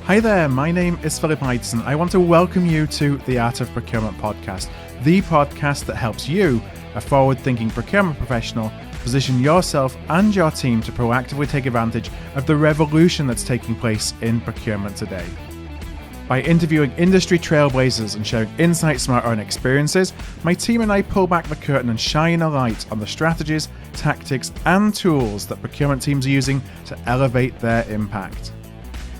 Hi there, my name is Philip Ideson. I want to welcome you to the Art of Procurement podcast, the podcast that helps you, a forward-thinking procurement professional, position yourself and your team to proactively take advantage of the revolution that's taking place in procurement today. By interviewing industry trailblazers and sharing insights from our own experiences, my team and I pull back the curtain and shine a light on the strategies, tactics, and tools that procurement teams are using to elevate their impact.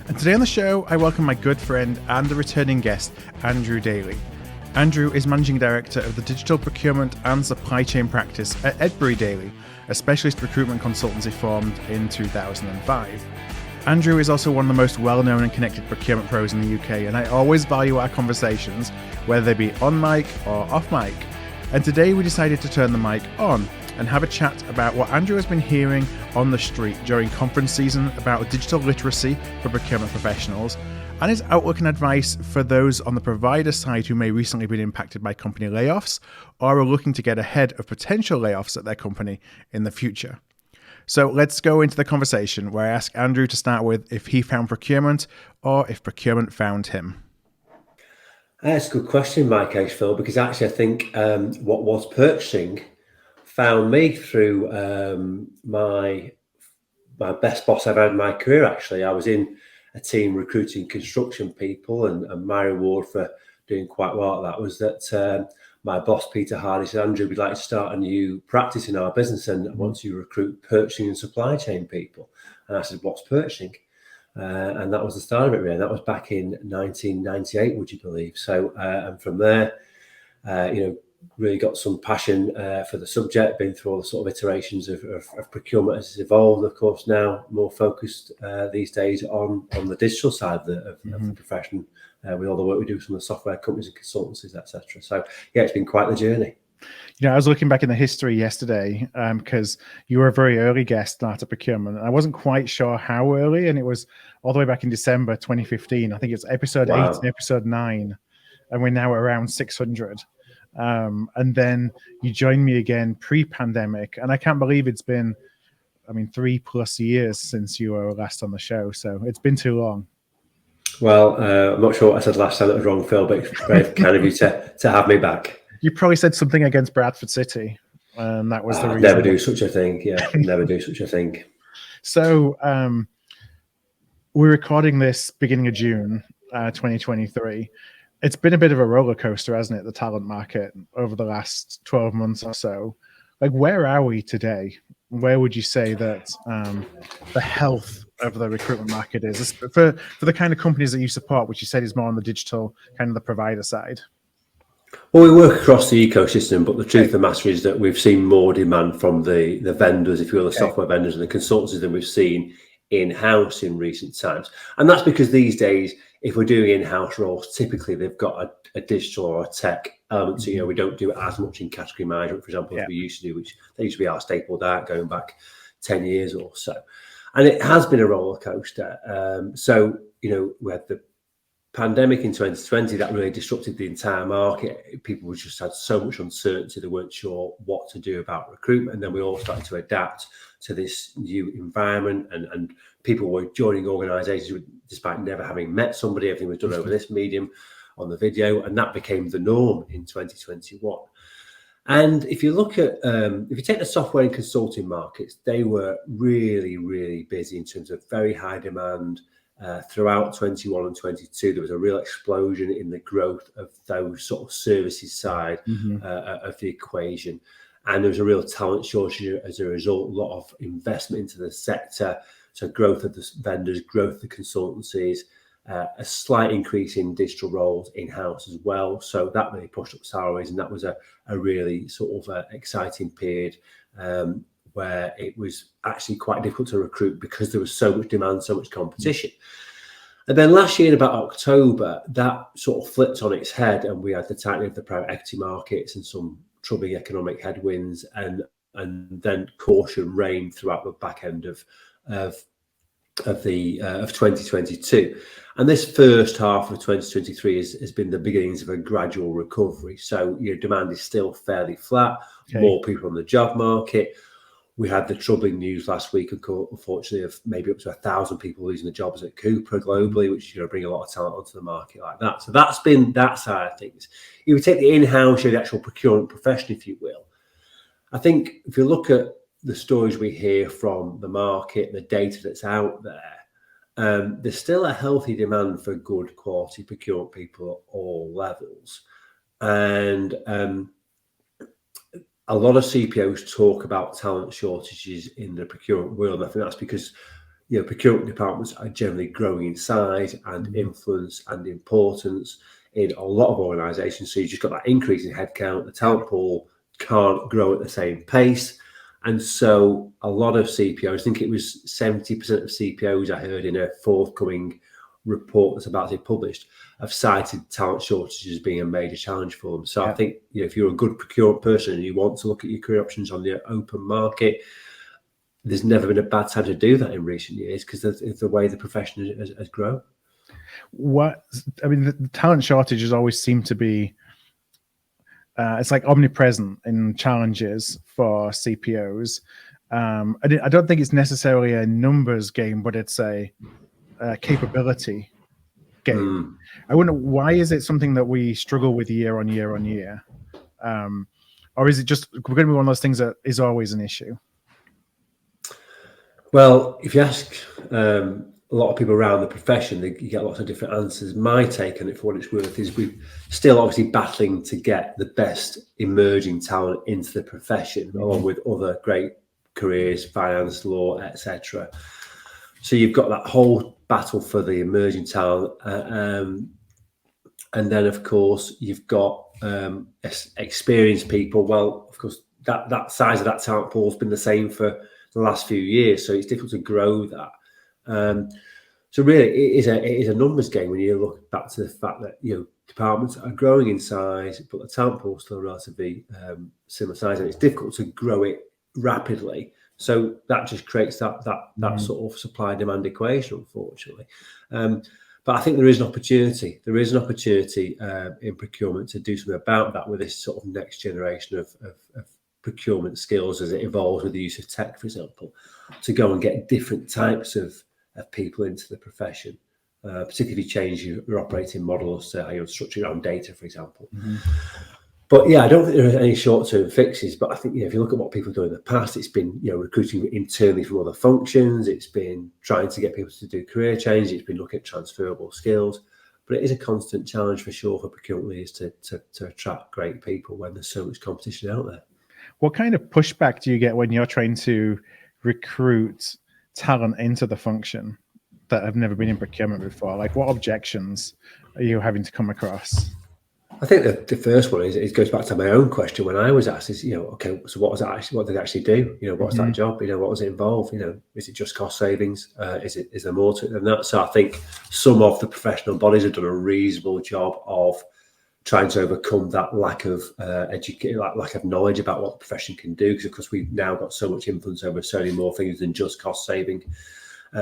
And today on the show, I welcome my good friend and a returning guest, Andrew Daley. Andrew is Managing Director of the Digital Procurement and Supply Chain Practice at Edbury Daley, a specialist recruitment consultancy formed in 2005. Andrew is also one of the most well-known and connected procurement pros in the UK, and I always value our conversations, whether they be on mic or off mic. And today we decided to turn the mic on and have a chat about what Andrew has been hearing on the street during conference season about digital literacy for procurement professionals, and his outlook and advice for those on the provider side who may recently been impacted by company layoffs or are looking to get ahead of potential layoffs at their company in the future. So let's go into the conversation where I ask Andrew to start with if he found procurement or if procurement found him. That's a good question in my case, Phil, because actually I think what was purchasing found me through my best boss I've had in my career. Actually, I was in a team recruiting construction people, and my reward for doing quite well at that was that my boss Peter Hardy said, "Andrew, we'd like to start a new practice in our business, and once you recruit purchasing and supply chain people." And I said, "What's purchasing?" And that was the start of it, really. And that was back in 1998, would you believe? So, and from there, really got some passion for the subject, been through all the sort of iterations of procurement as it's evolved. Of course, now more focused these days on the digital side of the profession, with all the work we do with some of the software companies and consultancies, etc. So, yeah, it's been quite the journey. You know, I was looking back in the history yesterday because you were a very early guest at Procurement. And I wasn't quite sure how early, and it was all the way back in December 2015. I think it's episode 8 and episode 9, and we're now around 600. And then you joined me again pre-pandemic, and I can't believe it's been, 3+ years since you were last on the show. So it's been too long. Well, I'm not sure what I said last time that was wrong, Phil, but it's very kind of you to have me back. You probably said something against Bradford City, and that was the reason. Never do such a thing. Yeah, never do such a thing. So we're recording this beginning of June 2023. It's been a bit of a roller coaster, hasn't it, the talent market over the last 12 months or so. Like, where are we today? Where would you say that the health of the recruitment market is for the kind of companies that you support, which you said is more on the digital, kind of the provider side? Well, we work across the ecosystem, but the truth of the matter is that we've seen more demand from the vendors, if you will, the software vendors and the consultancies than we've seen in-house in recent times. And that's because these days, if we're doing in-house roles, typically they've got a digital or a tech element. So, we don't do it as much in category management, for example, as we used to do, which they used to be our staple diet going back 10 years or so. And it has been a roller coaster. So, we had the pandemic in 2020 that really disrupted the entire market. People just had so much uncertainty, they weren't sure what to do about recruitment, and then we all started to adapt to this new environment, and people were joining organizations despite never having met somebody. Everything was done over this medium on the video, and that became the norm in 2021. And if you look at if you take the software and consulting markets, they were really, really busy in terms of very high demand. Throughout 21 and 22, there was a real explosion in the growth of those sort of services side of the equation. And there was a real talent shortage as a result, a lot of investment into the sector. So growth of the vendors, growth of the consultancies, a slight increase in digital roles in-house as well. So that really pushed up salaries, and that was a really sort of exciting period where it was actually quite difficult to recruit because there was so much demand, so much competition. And then last year in about October, that sort of flipped on its head, and we had the tightening of the private equity markets and some troubling economic headwinds, and then caution reigned throughout the back end of 2022. And this first half of 2023 has been the beginnings of a gradual recovery. So demand is still fairly flat, more people on the job market. we had the troubling news last week, unfortunately, of maybe up to 1,000 people losing their jobs at Cooper globally, which bring a lot of talent onto the market like that. So that's been that side of things. You would take the in-house, the actual procurement profession, if you will. I think if you look at the stories we hear from the market, the data that's out there, there's still a healthy demand for good quality procurement people at all levels. And a lot of CPOs talk about talent shortages in the procurement world. And I think that's because procurement departments are generally growing in size and influence and importance in a lot of organisations. So you just got that increase in headcount. The talent pool can't grow at the same pace. And so a lot of CPOs, I think it was 70% of CPOs I heard in a forthcoming report that's about to be published, have cited talent shortages as being a major challenge for them. So I think if you're a good procurement person and you want to look at your career options on the open market, there's never been a bad time to do that in recent years, because it's the way the profession has grown. The talent shortages always seem to be it's like omnipresent in challenges for CPOs. I don't think it's necessarily a numbers game, but it's a capability game. I wonder, why is it something that we struggle with year on year on year? Or is it just going to be one of those things that is always an issue? Well, if you ask a lot of people around the profession, you get lots of different answers. My take on it, for what it's worth, is we're still obviously battling to get the best emerging talent into the profession, along with other great careers, finance, law, etc. So you've got that whole battle for the emerging talent, and then of course you've got experienced people. Well, of course that size of that talent pool has been the same for the last few years, so it's difficult to grow that. So really, it is a numbers game when you look back to the fact that departments are growing in size, but the talent pool is still relatively similar size, and it's difficult to grow it rapidly. So that just creates that sort of supply-demand equation, unfortunately. But I think there is an opportunity. There is an opportunity in procurement to do something about that with this sort of next generation of procurement skills as it evolves with the use of tech, for example, to go and get different types of people into the profession, particularly if you change your operating model as to how you're structuring around data, for example. But yeah, I don't think there are any short-term fixes. But I think if you look at what people do in the past, it's been recruiting internally from other functions. It's been trying to get people to do career change. It's been looking at transferable skills. But it is a constant challenge for sure for procurement leaders to attract great people when there's so much competition out there. What kind of pushback do you get when you're trying to recruit talent into the function that have never been in procurement before? Like, what objections are you having to come across? I think the first one is, it goes back to my own question when I was asked, is okay, so what did it actually do? What's that job? What does it involve? Is it just cost savings? Is there more to it than that? So I think some of the professional bodies have done a reasonable job of trying to overcome that lack of lack of knowledge about what the profession can do, because of course we've now got so much influence over so many more things than just cost saving.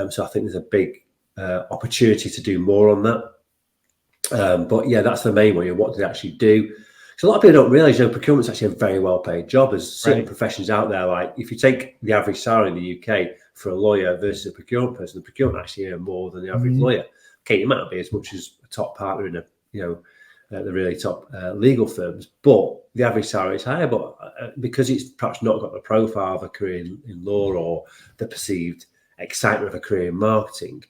So I think there's a big opportunity to do more on that. But yeah, that's the main one. What did it actually do? So a lot of people don't realise, procurement's actually a very well-paid job. There's certain professions out there, like if you take the average salary in the UK for a lawyer versus a procurement person, the procurement actually earn more than the average lawyer. Okay, it might not be as much as a top partner in the really top legal firms, but the average salary is higher. But because it's perhaps not got the profile of a career in law or the perceived excitement of a career in marketing,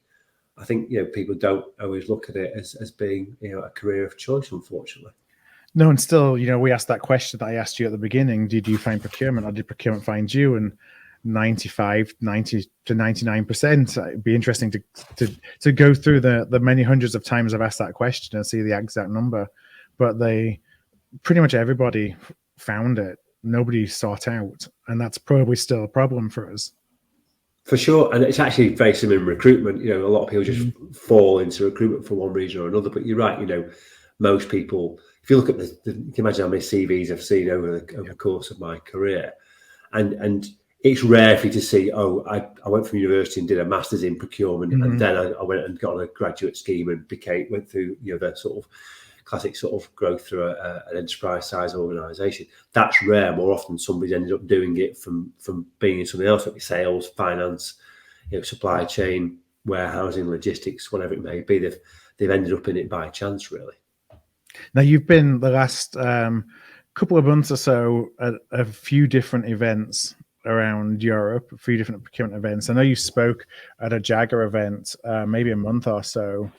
I think people don't always look at it as being a career of choice, unfortunately. No, and still, we asked that question that I asked you at the beginning: did you find procurement, or did procurement find you? And 90 to 99%. It'd be interesting to go through the many hundreds of times I've asked that question and see the exact number. But pretty much everybody found it. Nobody sought out, and that's probably still a problem for us. For sure, and it's actually very similar in recruitment. A lot of people just fall into recruitment for one reason or another. But you're right. Most people, if you look at you can imagine how many CVs I've seen over the course of my career, and it's rare for you to see, I went from university and did a master's in procurement, and then I went and got on a graduate scheme and went through the sort of classic sort of growth through an enterprise size organisation. That's rare. More often, somebody's ended up doing it from being in something else, like sales, finance, supply chain, warehousing, logistics, whatever it may be. They've ended up in it by chance, really. Now, you've been the last couple of months or so at a few different events around Europe, a few different procurement events. I know you spoke at a Jagger event maybe a month or so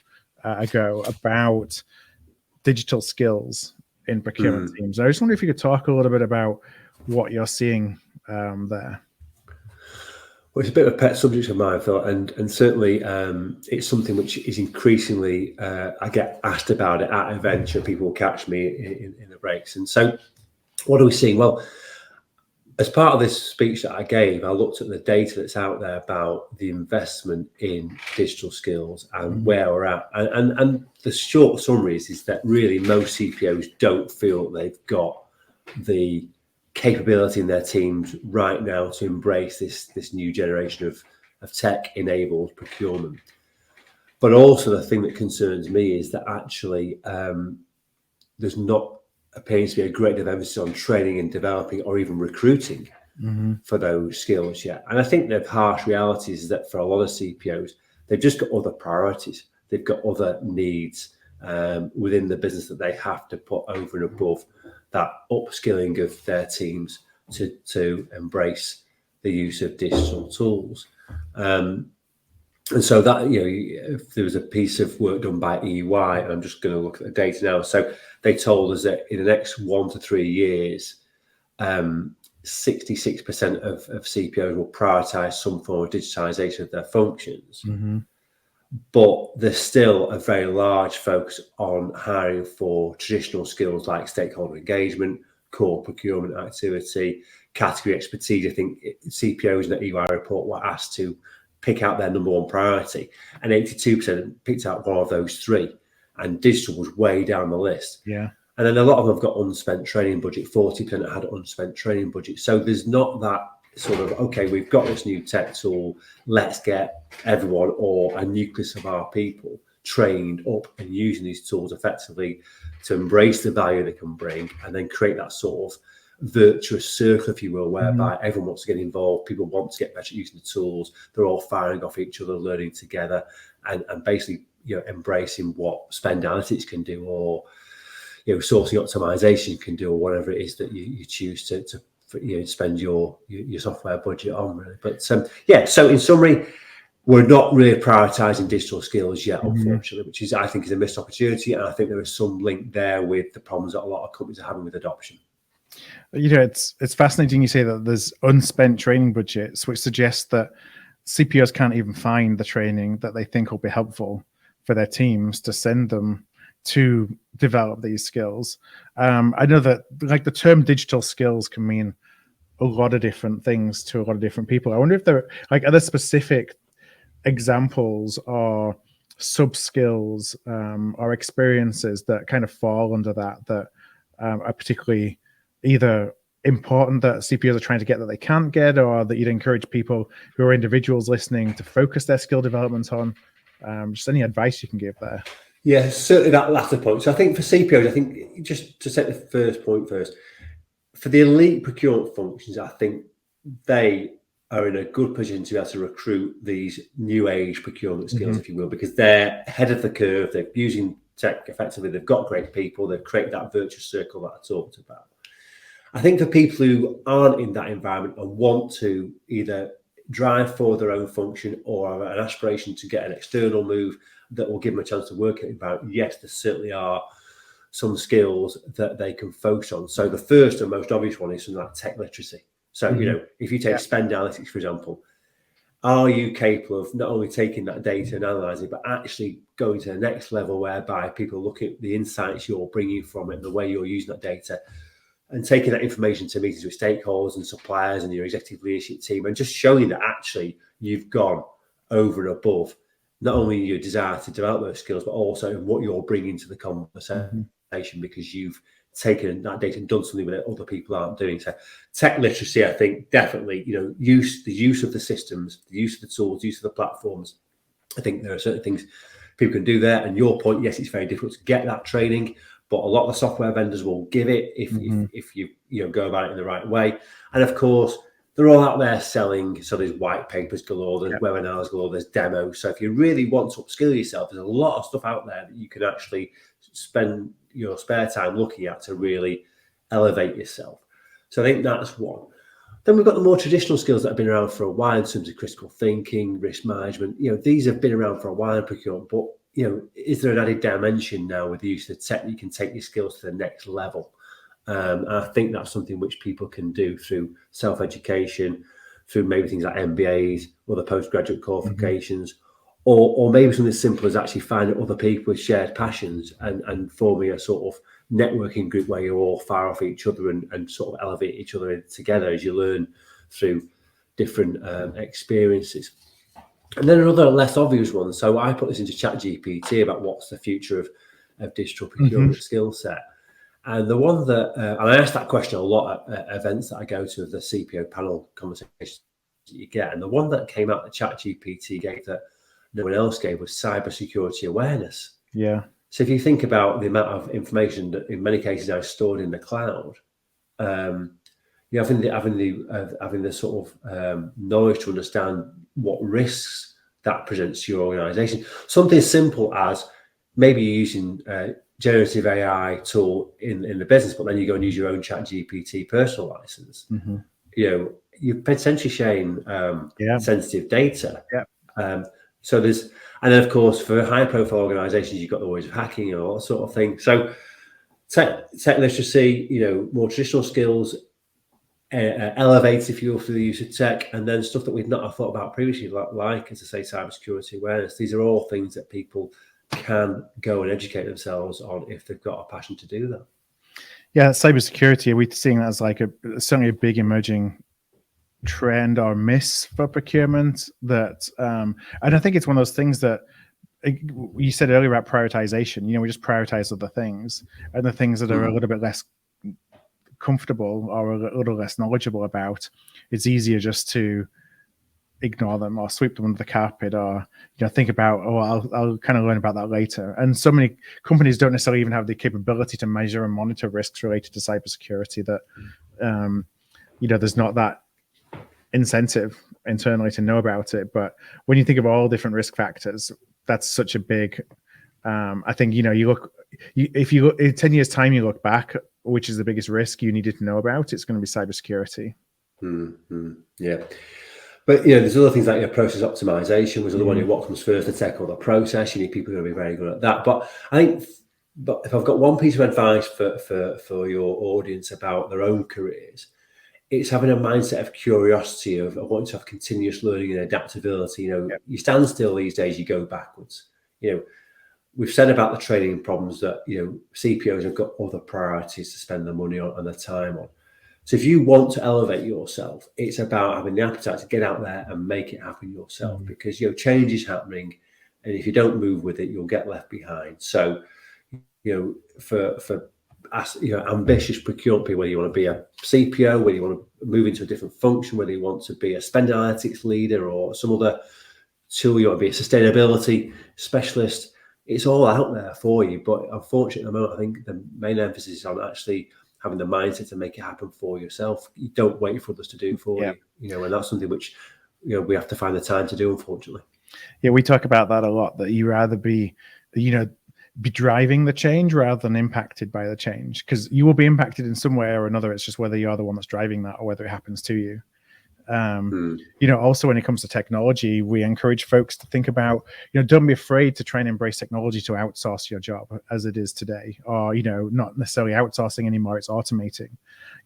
ago about digital skills in procurement teams. I just wonder if you could talk a little bit about what you're seeing there. Well, it's a bit of a pet subject of mine, Phil, and certainly it's something which is increasingly, I get asked about it at events, people will catch me in the breaks. And so what are we seeing? Well, as part of this speech that I gave, I looked at the data that's out there about the investment in digital skills and where we're at. And the short summary is that really most CPOs don't feel they've got the capability in their teams right now to embrace this new generation of tech-enabled procurement. But also the thing that concerns me is that actually there's not appears to be a great deal of emphasis on training and developing or even recruiting for those skills yet. And I think the harsh reality is that for a lot of CPOs, they've just got other priorities. They've got other needs within the business that they have to put over and above that upskilling of their teams to embrace the use of digital tools. And so that, if there was a piece of work done by EY, I'm just going to look at the data now. So they told us that in the next 1 to 3 years, 66% of CPOs will prioritise some form of digitisation of their functions. But there's still a very large focus on hiring for traditional skills like stakeholder engagement, core procurement activity, category expertise. I think CPOs in the EY report were asked to pick out their number one priority, and 82% picked out one of those three, and digital was way down the list. Yeah. And then a lot of them have got unspent training budget, 40% had unspent training budget. So there's not that sort of, okay, we've got this new tech tool, let's get everyone or a nucleus of our people trained up and using these tools effectively to embrace the value they can bring and then create that sort of virtuous circle, if you will, whereby everyone wants to get involved, people want to get better at using the tools, they're all firing off each other, learning together, and basically embracing what spend analytics can do, or sourcing optimization can do, or whatever it is that you choose to spend your software budget on, really. But so in summary, we're not really prioritizing digital skills yet, unfortunately, which is, I think, is a missed opportunity, and I think there is some link there with the problems that a lot of companies are having with adoption. It's fascinating you say that there's unspent training budgets, which suggests that CPOs can't even find the training that they think will be helpful for their teams to send them to develop these skills. I know that the term digital skills can mean a lot of different things to a lot of different people. I wonder if there are there specific examples or sub skills or experiences that kind of fall under that are particularly either important that CPOs are trying to get that they can't get, or that you'd encourage people who are individuals listening to focus their skill development on. Just any advice you can give there. Yeah, certainly that latter point. So I think for CPOs, I think just to set the first point first, for the elite procurement functions, I think they are in a good position to be able to recruit these new age procurement skills, if you will, because they're ahead of the curve, they're using tech effectively, they've got great people, they've created that virtuous circle that I talked about. I think for people who aren't in that environment and want to either drive for their own function or an aspiration to get an external move that will give them a chance to work in an environment, yes, there certainly are some skills that they can focus on. So the first and most obvious one is something like tech literacy. So, if you take spend analytics, for example, are you capable of not only taking that data and analysing it, but actually going to the next level whereby people look at the insights you're bringing from it and the way you're using that data and taking that information to meetings with stakeholders and suppliers and your executive leadership team and just showing that actually you've gone over and above not only your desire to develop those skills, but also what you're bringing to the conversation because you've taken that data and done something with it other people aren't doing. So tech literacy, I think, definitely, the use of the systems, the use of the tools, the use of the platforms. I think there are certain things people can do there. And your point, yes, it's very difficult to get that training, but a lot of the software vendors will give it if you go about it in the right way. And of course, they're all out there selling. So there's white papers galore, there's webinars galore, there's demos. So if you really want to upskill yourself, there's a lot of stuff out there that you can actually spend your spare time looking at to really elevate yourself. So I think that's one. Then we've got the more traditional skills that have been around for a while in terms of critical thinking, risk management. These have been around for a while in procurement, but is there an added dimension now with the use of the tech that you can take your skills to the next level? And I think that's something which people can do through self-education, through maybe things like MBAs or the postgraduate qualifications, or maybe something as simple as actually finding other people with shared passions and forming a sort of networking group where you're all far off each other and sort of elevate each other together as you learn through different experiences. And then another less obvious one. So I put this into ChatGPT about what's the future of digital procurement skill set. And the one that, and I ask that question a lot at events that I go to, the CPO panel conversations that you get. And the one that came out that ChatGPT gave that no one else gave was cybersecurity awareness. Yeah. So if you think about the amount of information that in many cases now is stored in the cloud, having the sort of knowledge to understand what risks that presents to your organization. Something simple as maybe you're using generative AI tool in the business, but then you go and use your own ChatGPT personal license. You're potentially sharing sensitive data. So there's, and then of course for high profile organizations, you've got the worries of hacking and all that sort of thing. So tech literacy, more traditional skills, elevates, if you will, through the use of tech, and then stuff that we've not thought about previously, like as I say, cybersecurity awareness. These are all things that people can go and educate themselves on if they've got a passion to do that. Yeah, cybersecurity, are we seeing that as like certainly a big emerging trend or miss for procurement? That and I think it's one of those things that you said earlier about prioritization. We just prioritize other things, and the things that are a little bit less comfortable or a little less knowledgeable about, it's easier just to ignore them or sweep them under the carpet, or think about, I'll kind of learn about that later. And so many companies don't necessarily even have the capability to measure and monitor risks related to cybersecurity that there's not that incentive internally to know about it. But when you think of all different risk factors, that's such a big I think if you look in 10 years time, you look back, which is the biggest risk you needed to know about, it's going to be cybersecurity. Yeah. But there's other things like process optimization was the one. What comes first, the tech or the process? You need people who are going to be very good at that. But I think, if I've got one piece of advice for your audience about their own careers, it's having a mindset of curiosity, of wanting to have continuous learning and adaptability. You stand still these days, you go backwards. We've said about the training problems that CPOs have got other priorities to spend their money on and their time on. So if you want to elevate yourself, it's about having the appetite to get out there and make it happen yourself, because change is happening, and if you don't move with it, you'll get left behind. So for ambitious procurement people, whether you want to be a CPO, whether you want to move into a different function, whether you want to be a spend analytics leader or some other tool, you want to be a sustainability specialist, it's all out there for you. But unfortunately, at the moment, I think the main emphasis is on actually having the mindset to make it happen for yourself. You don't wait for others to do it for you, and that's something which we have to find the time to do, unfortunately. Yeah, we talk about that a lot, that you rather be driving the change rather than impacted by the change, because you will be impacted in some way or another. It's just whether you're the one that's driving that or whether it happens to you. Also when it comes to technology, we encourage folks to think about, don't be afraid to try and embrace technology to outsource your job as it is today, or, not necessarily outsourcing anymore, it's automating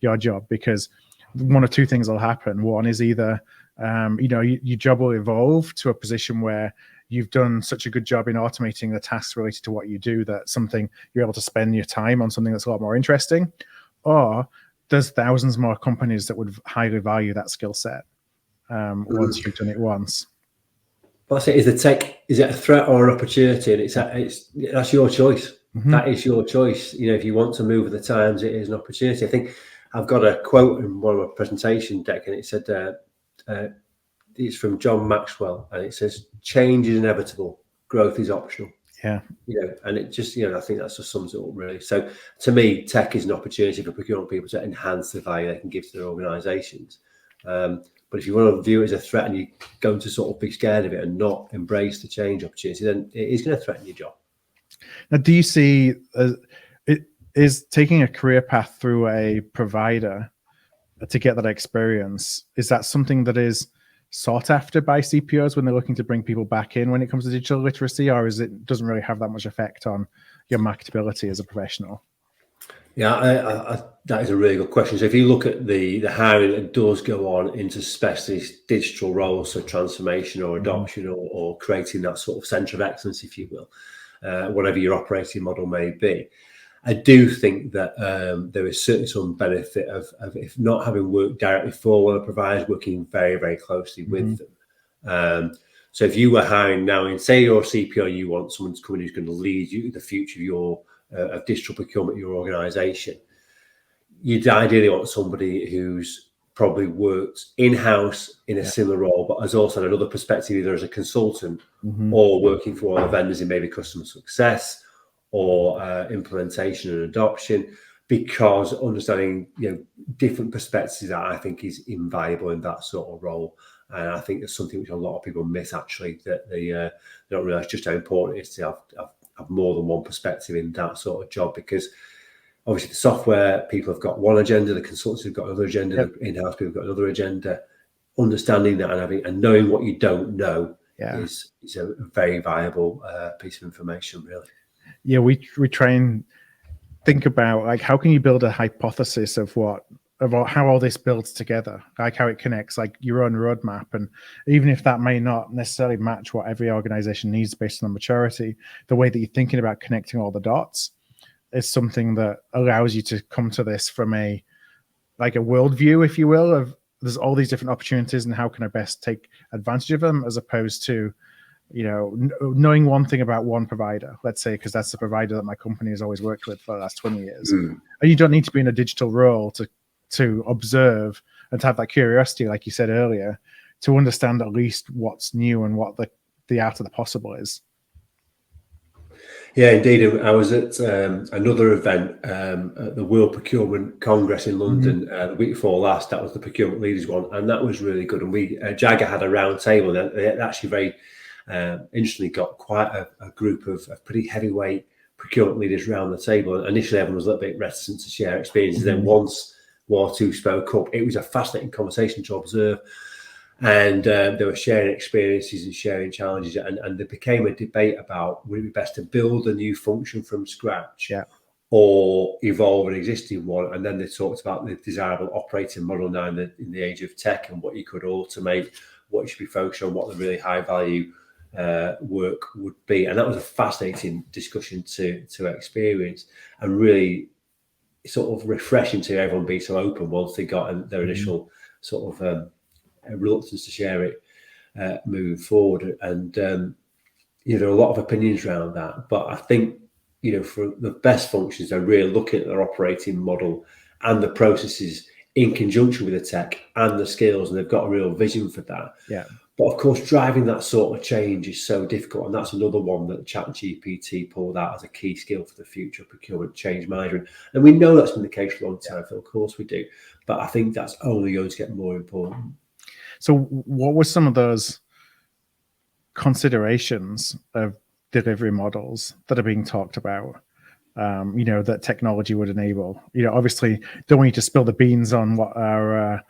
your job, because one or two things will happen. One is either, your job will evolve to a position where you've done such a good job in automating the tasks related to what you do that you're able to spend your time on something that's a lot more interesting, or there's thousands more companies that would highly value that skill set once you've done it once. Well, that's it. Is it a threat or an opportunity? And that's your choice. That is your choice. If you want to move with the times, it is an opportunity. I think I've got a quote in one of my presentation deck, and it said, it's from John Maxwell, and it says, "Change is inevitable, growth is optional." Yeah. And it just, I think that just sums it up really. So to me, tech is an opportunity for procurement people to enhance the value they can give to their organisations. But if you want to view it as a threat and you're going to sort of be scared of it and not embrace the change opportunity, then it is going to threaten your job. Now, do you see it is taking a career path through a provider to get that experience? Is that something that is sought after by CPOs when they're looking to bring people back in when it comes to digital literacy, or doesn't really have that much effect on your marketability as a professional? Yeah, that is a really good question. So if you look at the hiring that does go on into specialist digital roles, so transformation or adoption or creating that sort of centre of excellence, if you will, whatever your operating model may be, I do think that there is certainly some benefit of if not having worked directly for one of the providers, working very, very closely with them. So if you were hiring now, and say you're a CPO, you want someone to come in who's going to lead you the future of your of digital procurement, your organisation, you'd ideally want somebody who's probably worked in-house in a similar role, but has also had another perspective, either as a consultant or working for one of the vendors in maybe customer success or implementation and adoption, because understanding different perspectives that I think is invaluable in that sort of role. And I think that's something which a lot of people miss, actually, that they don't realise just how important it is to have more than one perspective in that sort of job, because obviously the software people have got one agenda, the consultants have got another agenda, the in-house people have got another agenda. Understanding that and knowing what you don't know is a very valuable piece of information, really. Yeah, we try and think about, like, how can you build a hypothesis of how all this builds together, like how it connects, like your own roadmap. And even if that may not necessarily match what every organization needs based on maturity, the way that you're thinking about connecting all the dots is something that allows you to come to this from a worldview, if you will, of there's all these different opportunities and how can I best take advantage of them, as opposed to knowing one thing about one provider, let's say, because that's the provider that my company has always worked with for the last 20 years. And you don't need to be in a digital role to observe and to have that curiosity, like you said earlier, to understand at least what's new and what the art of the possible is. Yeah, indeed. I was at another event at the World Procurement Congress in London the week before last. That was the Procurement Leaders one, and that was really good. And we Jagger had a round table, and they actually very interestingly got quite a group of pretty heavyweight procurement leaders around the table. And initially, everyone was a little bit reticent to share experiences. Then once one or two spoke up, it was a fascinating conversation to observe. And they were sharing experiences and sharing challenges, and there became a debate about would it be best to build a new function from scratch or evolve an existing one. And then they talked about the desirable operating model now in the age of tech, and what you could automate, what you should be focused on, what the really high value work would be. And that was a fascinating discussion to experience, and really sort of refreshing to everyone be so open once they got their initial sort of reluctance to share it moving forward. And there are a lot of opinions around that, but I think for the best functions, they're really looking at their operating model and the processes in conjunction with the tech and the skills, and they've got a real vision for that. But of course, driving that sort of change is so difficult, and that's another one that ChatGPT pulled out as a key skill for the future of procurement change management. And we know that's been the case for a long time, Phil, of course we do, but I think that's only going to get more important. So what were some of those considerations of delivery models that are being talked about, that technology would enable? Obviously, don't want you to spill the beans on what are,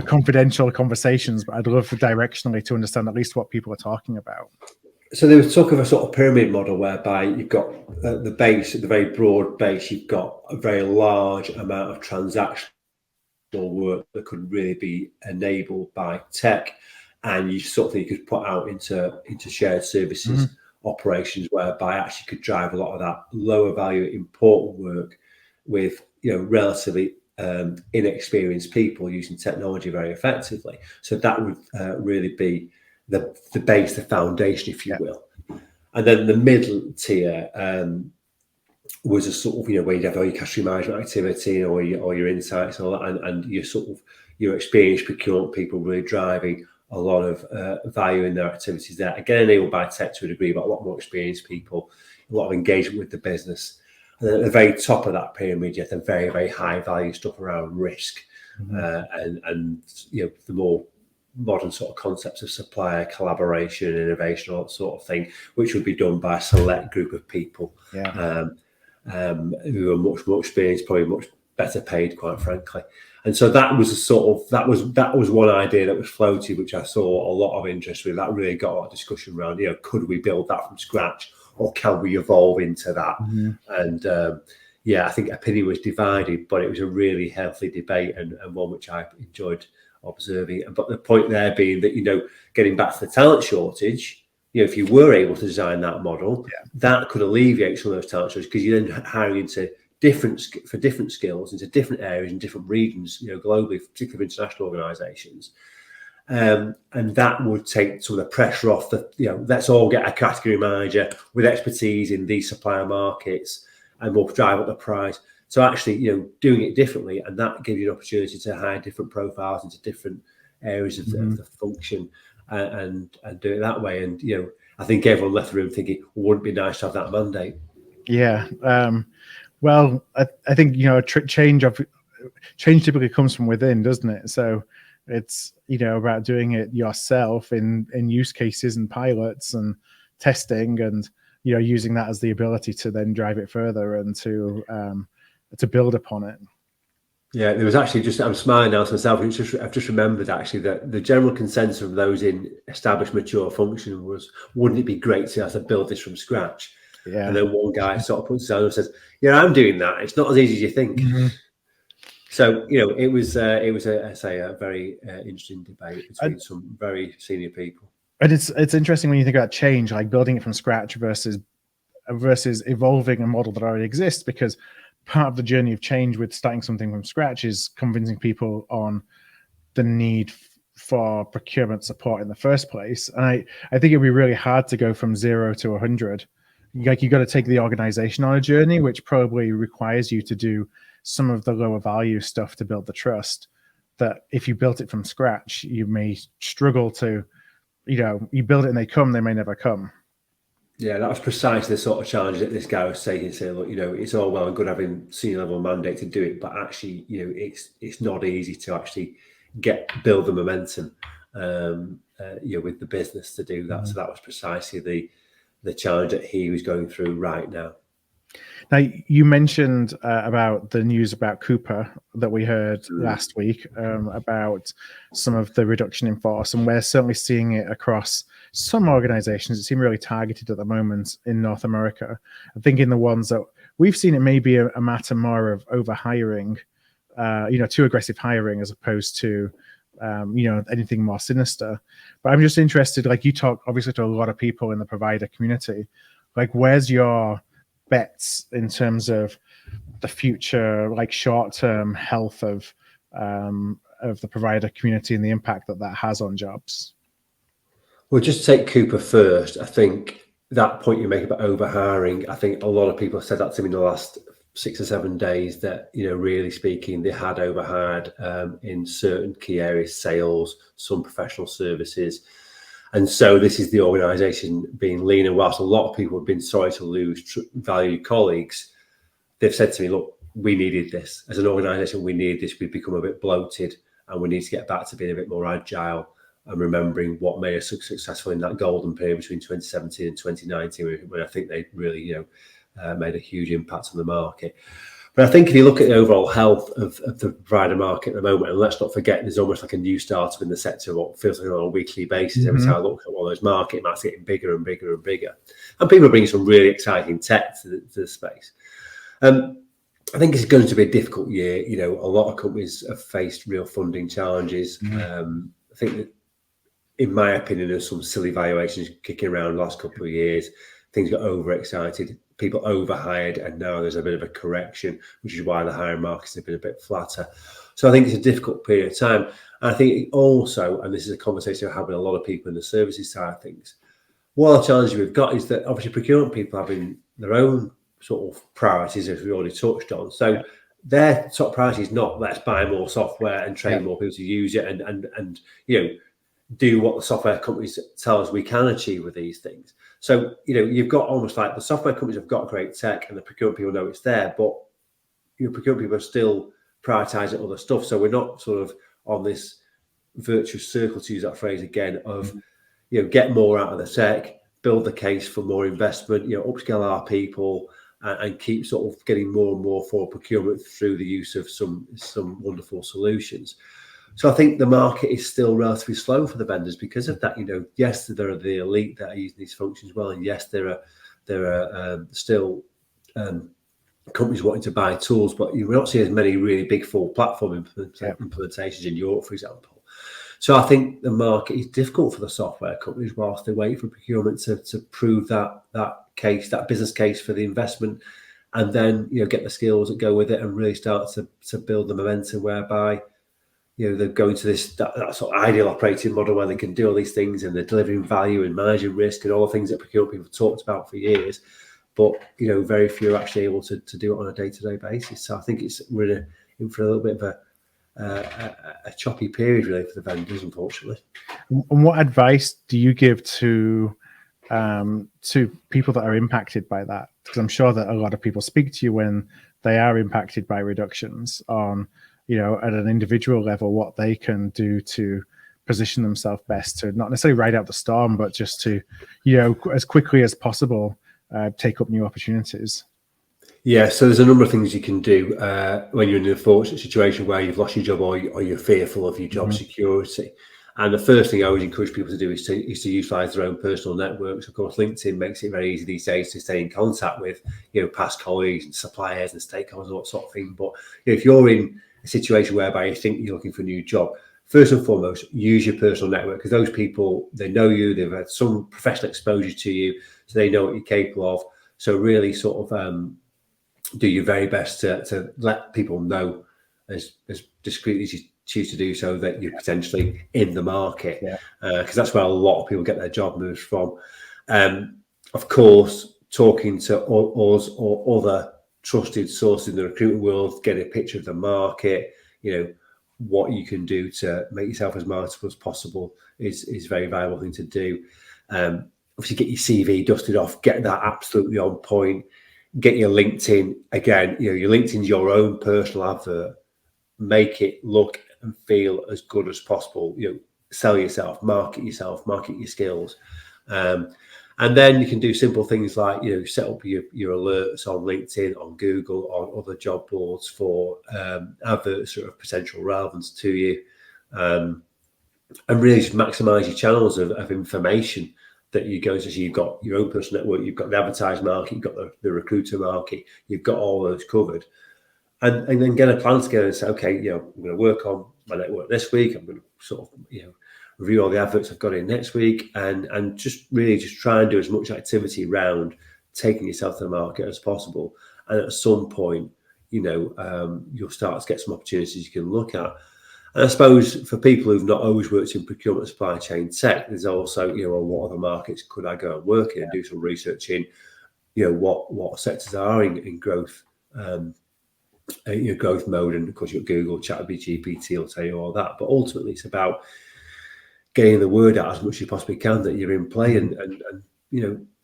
confidential conversations, but I'd love for directionally to understand at least what people are talking about. So they would talk of a sort of pyramid model whereby you've got the base, at the very broad base, you've got a very large amount of transactional work that could really be enabled by tech, and you sort of think you could put out into shared services operations, whereby actually could drive a lot of that lower value important work with relatively inexperienced people using technology very effectively. So that would really be the base, the foundation, if you will. And then the middle tier was a sort of where you'd have all your category management activity or your insights and all that, and your sort of your experienced procurement people really driving a lot of value in their activities there. Again, enabled by tech to a degree, but a lot more experienced people, a lot of engagement with the business. And then at the very top of that pyramid, you have the very, very high value stuff around risk, and the more modern sort of concepts of supplier collaboration, innovation, all that sort of thing, which would be done by a select group of people who are much more experienced, probably much better paid, quite frankly. And so that was that was one idea that was floated, which I saw a lot of interest with. That really got a lot of discussion around, could we build that from scratch, or can we evolve into that? And I think opinion was divided, but it was a really healthy debate and one which I enjoyed observing. But the point there being that, getting back to the talent shortage, if you were able to design that model, that could alleviate some of those talent shortages, because you're then hiring into different skills into different areas and different regions, globally, particularly for international organisations. And that would take some of the pressure off let's all get a category manager with expertise in these supplier markets, and we'll drive up the price. So actually, doing it differently, and that gives you an opportunity to hire different profiles into different areas of the function, and do it that way. And, I think everyone left the room thinking, wouldn't it be nice to have that mandate? Yeah. Well, I think, change typically comes from within, doesn't it? So it's, about doing it yourself in use cases and pilots and testing, and, using that as the ability to then drive it further and to build upon it. Yeah, there was actually I'm smiling now to myself. I've just remembered actually that the general consensus of those in established mature function was, wouldn't it be great to have to build this from scratch? Yeah. And then one guy sort of puts his hand and says, I'm doing that. It's not as easy as you think. So, it was a very interesting debate between some very senior people. And it's interesting when you think about change, like building it from scratch versus evolving a model that already exists, because part of the journey of change with starting something from scratch is convincing people on the need for procurement support in the first place. And I think it'd be really hard to go from 0 to 100. Like, you got to take the organization on a journey, which probably requires you to do some of the lower value stuff to build the trust, that if you built it from scratch, you may struggle to, you build it and they may never come. Yeah, that was precisely the sort of challenge that this guy was saying. Look, it's all well and good having senior level mandate to do it, but actually, it's not easy to actually build the momentum, with the business to do that. So that was precisely the challenge that he was going through right now. Now, you mentioned about the news about Cooper that we heard last week, about some of the reduction in force, and we're certainly seeing it across some organizations. It seems really targeted at the moment in North America. I think in the ones that we've seen, it may be a matter more of overhiring, too aggressive hiring, as opposed to anything more sinister. But I'm just interested, like, you talk obviously to a lot of people in the provider community, like, where's your bets in terms of the future, like short-term health of the provider community and the impact that has on jobs? Well, just take Cooper first. I think that point you make about overhiring, I think a lot of people have said that to me in the last 6 or 7 days, that, really speaking, they had overhired in certain key areas, sales, some professional services. And so this is the organisation being lean. And whilst a lot of people have been sorry to lose valued colleagues, they've said to me, look, we needed this. As an organisation, we need this. We've become a bit bloated, and we need to get back to being a bit more agile and remembering what made us successful in that golden period between 2017 and 2019, when I think they really, made a huge impact on the market. But I think if you look at the overall health of the provider market at the moment, and let's not forget, there's almost like a new startup in the sector, what feels like on a weekly basis. Every time I look at one of those market maps, getting bigger and bigger and bigger. And people are bringing some really exciting tech to the space. I think it's going to be a difficult year. A lot of companies have faced real funding challenges. I think that, in my opinion, there's some silly valuations kicking around the last couple of years. Things got overexcited, people overhired, and now there's a bit of a correction, which is why the hiring markets have been a bit flatter. So I think it's a difficult period of time. And I think also, and this is a conversation I have with a lot of people in the services side of things, one of the challenges we've got is that obviously procurement people having their own sort of priorities, as we already touched on. So their top priority is not let's buy more software and train more people to use it and do what the software companies tell us we can achieve with these things. So, you've got almost like the software companies have got great tech and the procurement people know it's there, but your procurement people are still prioritizing other stuff. So we're not sort of on this virtuous circle, to use that phrase again, of, get more out of the tech, build the case for more investment, upscale our people, and keep sort of getting more and more for procurement through the use of some wonderful solutions. So I think the market is still relatively slow for the vendors because of that. Yes, there are the elite that are using these functions well, and yes, there are still companies wanting to buy tools, but you will not see as many really big full platform implementations in Europe, for example. So I think the market is difficult for the software companies whilst they wait for procurement to prove that case, that business case for the investment, and then get the skills that go with it and really start to build the momentum whereby they're going to that sort of ideal operating model where they can do all these things and they're delivering value and managing risk and all the things that procurement people have talked about for years. But very few are actually able to do it on a day-to-day basis. So I think we're in for a little bit of a choppy period really for the vendors, unfortunately. And what advice do you give to people that are impacted by that? Because I'm sure that a lot of people speak to you when they are impacted by reductions on, at an individual level, what they can do to position themselves best to not necessarily ride out the storm, but just to, as quickly as possible, take up new opportunities. Yeah, so there's a number of things you can do when you're in an unfortunate situation where you've lost your job or you're fearful of your job security. And the first thing I always encourage people to do is to utilize their own personal networks. Of course, LinkedIn makes it very easy these days to stay in contact with, past colleagues and suppliers and stakeholders and that sort of thing. But if you're in a situation whereby you think you're looking for a new job, first and foremost, use your personal network, because those people, they know you, they've had some professional exposure to you, so they know what you're capable of. So really sort of do your very best to let people know as discreetly as you choose to do so that you're potentially in the market, because that's where a lot of people get their job moves from. Of course, talking to us or other trusted sources in the recruitment world, get a picture of the market, what you can do to make yourself as marketable as possible is a very valuable thing to do. Obviously, get your CV dusted off, get that absolutely on point. Get your LinkedIn, again, your LinkedIn's your own personal advert. Make it look and feel as good as possible. Sell yourself, market your skills. And then you can do simple things like, set up your alerts on LinkedIn, on Google, on other job boards for adverts that are of potential relevance to you. And really just maximize your channels of information that you go to. So you've got your own personal network, you've got the advertised market, you've got the recruiter market, you've got all those covered. And then get a plan together and say, okay, I'm going to work on my network this week. I'm going to sort of, review all the adverts I've got in next week, and just really just try and do as much activity around taking yourself to the market as possible. And at some point, you'll start to get some opportunities you can look at. And I suppose for people who've not always worked in procurement, supply chain tech, there's also, what other markets could I go and work in and do some research in, what sectors are in growth, growth mode. And of course, you've got Google, ChatGPT will tell you all that. But ultimately, it's about getting the word out as much as you possibly can that you're in play. And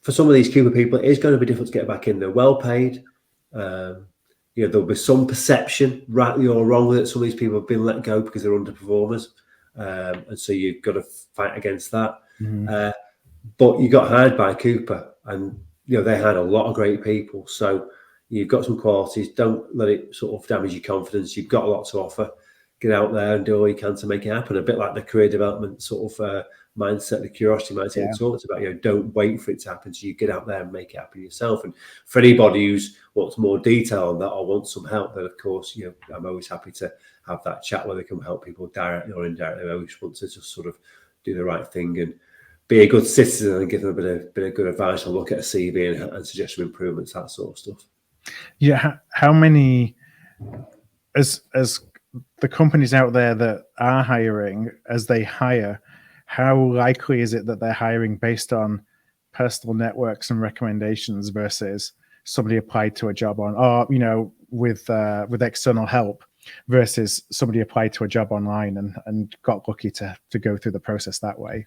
for some of these Cuba people, it is going to be difficult to get back in. They're well paid. There'll be some perception, rightly or wrongly, that some of these people have been let go because they're underperformers. And so you've got to fight against that. But you got hired by Cooper, and they had a lot of great people. So you've got some qualities. Don't let it sort of damage your confidence. You've got a lot to offer. Get out there and do all you can to make it happen. A bit like the career development sort of mindset, the curiosity mindset we talked about. Don't wait for it to happen. So you get out there and make it happen yourself. And for anybody who wants more detail on that or wants some help, then of course, I'm always happy to have that chat where they can help people directly or indirectly. I always want to just sort of do the right thing and be a good citizen and give them a bit of good advice and look at a CV and suggest some improvements, that sort of stuff. Yeah, how many as the companies out there that are hiring, as they hire, how likely is it that they're hiring based on personal networks and recommendations versus somebody applied to a job on, or with external help? versus somebody applied to a job online and got lucky to go through the process that way?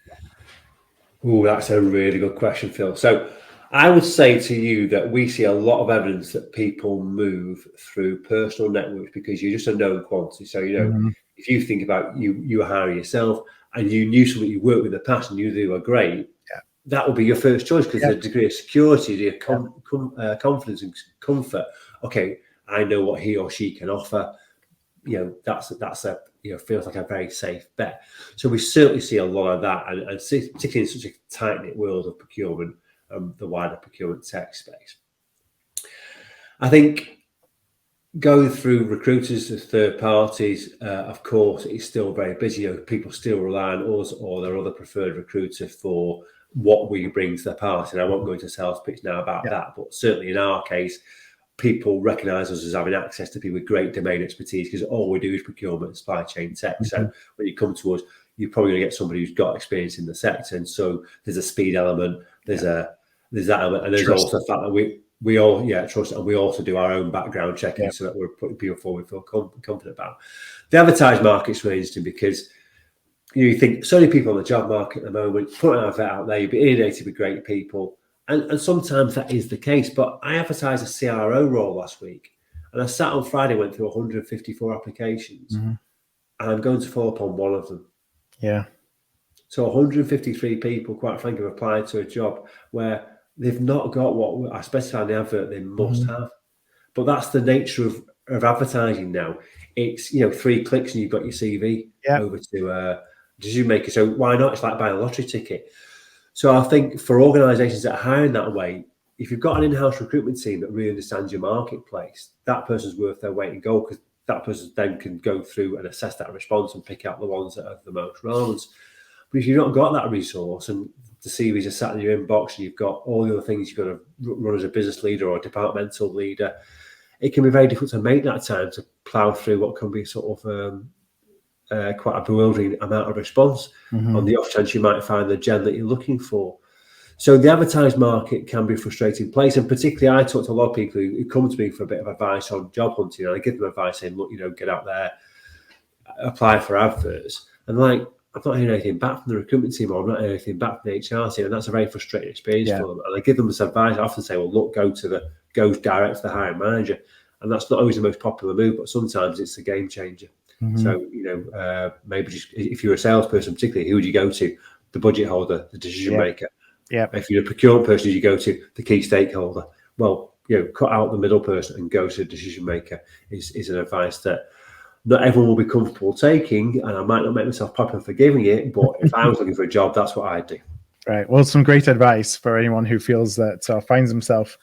Oh, that's a really good question, Phil. So I would say to you that we see a lot of evidence that people move through personal networks because you're just a known quantity. So, if you think about you hire yourself and you knew somebody you worked with in the past and you knew they were great, that would be your first choice because the degree of security, the confidence and comfort. Okay, I know what he or she can offer. That's a feels like a very safe bet. So we certainly see a lot of that, and particularly in such a tight-knit world of procurement, the wider procurement tech space. I think going through recruiters as third parties, of course, it's still very busy. People still rely on us or their other preferred recruiter for what we bring to the party. And I won't go into sales pitch now about that, but certainly in our case, people recognise us as having access to people with great domain expertise because all we do is procurement and supply chain tech. Mm-hmm. So when you come to us, you're probably going to get somebody who's got experience in the sector. And so there's a speed element, there's that element, and there's trust. Also the fact that we all trust, and we also do our own background checking so that we're putting people forward we feel confident about. The advertised market's really interesting because you think so many people on the job market at the moment, put an advert out there, you'll be inundated with great people. And sometimes that is the case, but I advertised a CRO role last week, and I sat on Friday, went through 154 applications, and I'm going to follow up on one of them. Yeah. So 153 people, quite frankly, have applied to a job where they've not got what I specify in the advert they must have. But that's the nature of advertising now. It's 3 clicks and you've got your CV over to decision maker. So why not? It's like buying a lottery ticket. So I think for organisations that are hiring that way, if you've got an in-house recruitment team that really understands your marketplace, that person's worth their weight in gold because that person then can go through and assess that response and pick out the ones that are the most relevant. But if you've not got that resource and the CVs are sat in your inbox and you've got all the other things you've got to run as a business leader or a departmental leader, it can be very difficult to make that time to plough through what can be sort of quite a bewildering amount of response on the off chance you might find the gem that you're looking for. So the advertised market can be a frustrating place, and particularly I talk to a lot of people who come to me for a bit of advice on job hunting, and I give them advice saying, look, get out there, apply for adverts, and I'm not hearing anything back from the recruitment team, or I'm not hearing anything back from the HR team, and that's a very frustrating experience for them. And I give them this advice. I often say, well, look, go direct to the hiring manager, and that's not always the most popular move, but sometimes it's a game changer. So, maybe just if you're a salesperson, particularly, who would you go to? The budget holder, the decision maker. Yeah. If you're a procurement person, you go to the key stakeholder. Well, cut out the middle person and go to the decision maker is an advice that not everyone will be comfortable taking. And I might not make myself popular for giving it, but if I was looking for a job, that's what I'd do. Right. Well, some great advice for anyone who feels that finds himself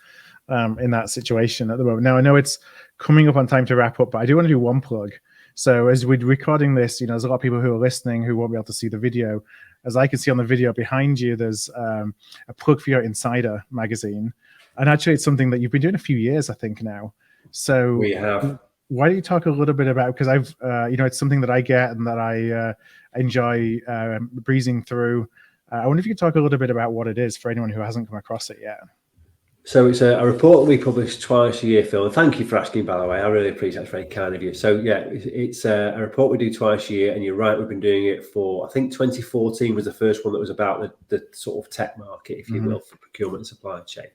in that situation at the moment. Now, I know it's coming up on time to wrap up, but I do want to do one plug. So as we're recording this, there's a lot of people who are listening who won't be able to see the video. As I can see on the video behind you, there's a plug for your Insider magazine. And actually, it's something that you've been doing a few years, I think, now. So we have. Why don't you talk a little bit about, because I've, it's something that I get and that I enjoy breezing through. I wonder if you could talk a little bit about what it is for anyone who hasn't come across it yet. So it's a report that we publish twice a year, Phil. And thank you for asking, by the way. I really appreciate it. It's very kind of you. So, it's a report we do twice a year. And you're right, we've been doing it for, I think 2014 was the first one that was about the sort of tech market, if you will, for procurement and supply chain.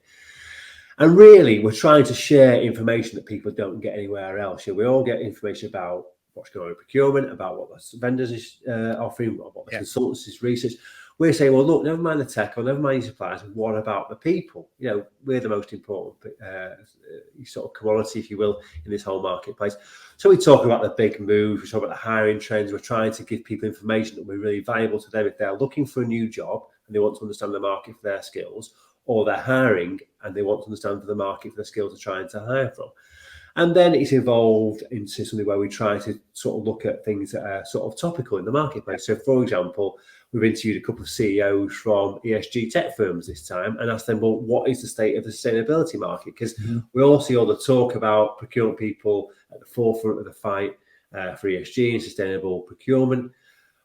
And really, we're trying to share information that people don't get anywhere else. We all get information about what's going on in procurement, about what the vendors is offering, what the consultancies research. We're saying, well, look, never mind the tech or never mind the suppliers. What about the people? We're the most important sort of commodity, if you will, in this whole marketplace. So we talk about the big moves, we talk about the hiring trends. We're trying to give people information that will be really valuable to them if they're looking for a new job and they want to understand the market for their skills, or they're hiring and they want to understand the market for the skills they're trying to hire from. And then it's evolved into something where we try to sort of look at things that are sort of topical in the marketplace. So, for example, we've interviewed a couple of CEOs from ESG tech firms this time and asked them, well, what is the state of the sustainability market? Because we all see all the talk about procurement people at the forefront of the fight for ESG and sustainable procurement.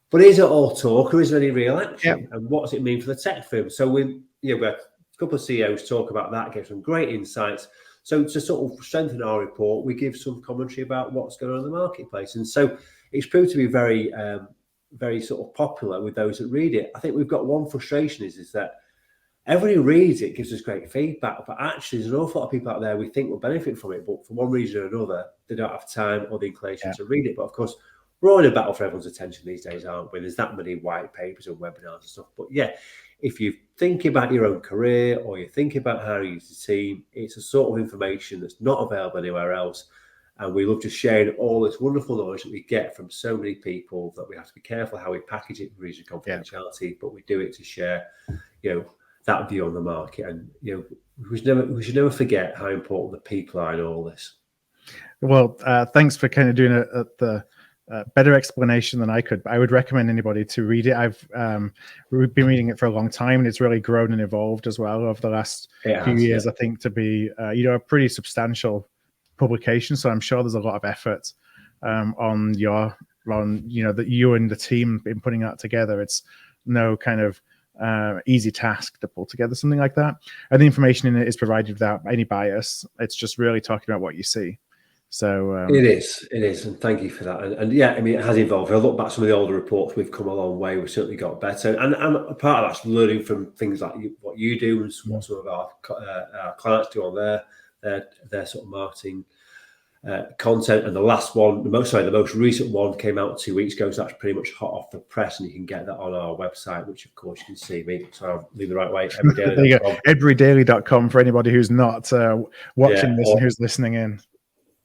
But is it all talk or is there any real action? Yep. And what does it mean for the tech firms? So we had a couple of CEOs talk about that, gave some great insights. So to sort of strengthen our report, we give some commentary about what's going on in the marketplace. And so it's proved to be very, very sort of popular with those that read it. I think we've got one frustration is that everybody who reads it gives us great feedback, but actually there's an awful lot of people out there we think will benefit from it, but for one reason or another, they don't have time or the inclination to read it. But of course, we're all in a battle for everyone's attention these days, aren't we? There's that many white papers and webinars and stuff. But yeah, if you're thinking about your own career or you're thinking about how you use the team, it's a sort of information that's not available anywhere else. And we love just sharing all this wonderful knowledge that we get from so many people that we have to be careful how we package it for reason of confidentiality, but we do it to share, that view on the market. And, we should never forget how important the people are in all this. Well, thanks for kind of doing the better explanation than I could. I would recommend anybody to read it. I've been reading it for a long time, and it's really grown and evolved as well over the last few years. I think to be a pretty substantial publication. So I'm sure there's a lot of effort on that you and the team in putting that together. It's no kind of easy task to pull together something like that. And the information in it is provided without any bias. It's just really talking about what you see. So it is, and thank you for that. And yeah, I mean, it has evolved. If I look back some of the older reports, we've come a long way. We've certainly got better, and a part of that's learning from things like what you do and what some of our clients do on their sort of marketing content. And the most recent one came out 2 weeks ago, so that's pretty much hot off the press, and you can get that on our website, which of course you can see me. So I'll leave the right way. There you go. EdburyDaily.com for anybody who's not watching this and who's listening in.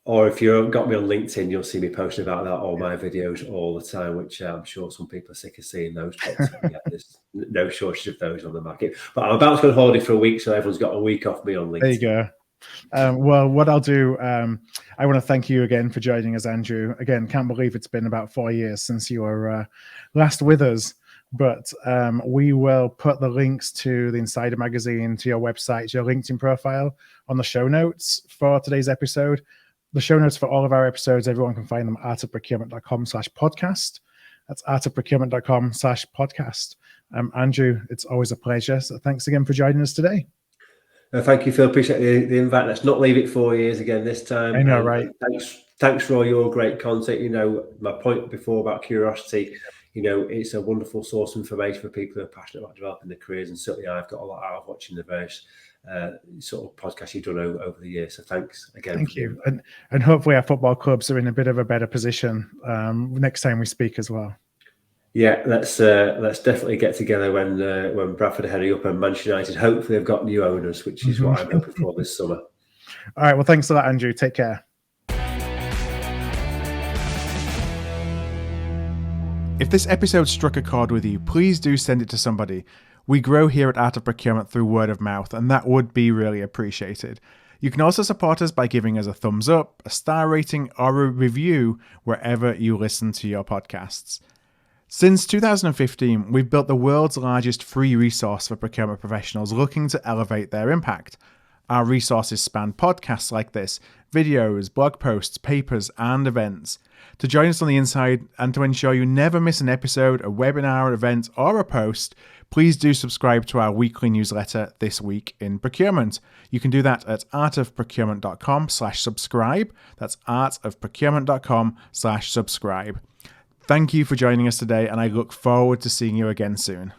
Or if you've got me on LinkedIn, you'll see me posting about that, all my videos all the time, which I'm sure some people are sick of seeing those. But there's no shortage of those on the market. But I'm about to go on holiday for a week, so everyone's got a week off me on LinkedIn. There you go. Well, what I'll do, I want to thank you again for joining us, Andrew. Again, can't believe it's been about 4 years since you were last with us. But we will put the links to the Insider magazine, to your website, to your LinkedIn profile on the show notes for today's episode. The show notes for all of our episodes, everyone can find them at artofprocurement.com/podcast. That's artofprocurement.com/podcast. Andrew, it's always a pleasure. So thanks again for joining us today. Thank you, Phil. Appreciate the invite. Let's not leave it 4 years again this time. I know, right? Thanks for all your great content. My point before about curiosity, it's a wonderful source of information for people who are passionate about developing their careers. And certainly I've got a lot out of watching the various sort of podcasts you've done over the years. So thanks again. Thank you. And hopefully our football clubs are in a bit of a better position next time we speak as well. Yeah, let's definitely get together when Bradford are heading up and Manchester United hopefully have got new owners, which is what I'm hoping for this summer. All right. Well, thanks a lot, Andrew. Take care. If this episode struck a chord with you, please do send it to somebody. We grow here at Art of Procurement through word of mouth, and that would be really appreciated. You can also support us by giving us a thumbs up, a star rating, or a review wherever you listen to your podcasts. Since 2015, we've built the world's largest free resource for procurement professionals looking to elevate their impact. Our resources span podcasts like this, videos, blog posts, papers, and events. To join us on the inside and to ensure you never miss an episode, a webinar, an event, or a post, please do subscribe to our weekly newsletter, This Week in Procurement. You can do that at artofprocurement.com/subscribe. That's artofprocurement.com/subscribe. Thank you for joining us today, and I look forward to seeing you again soon.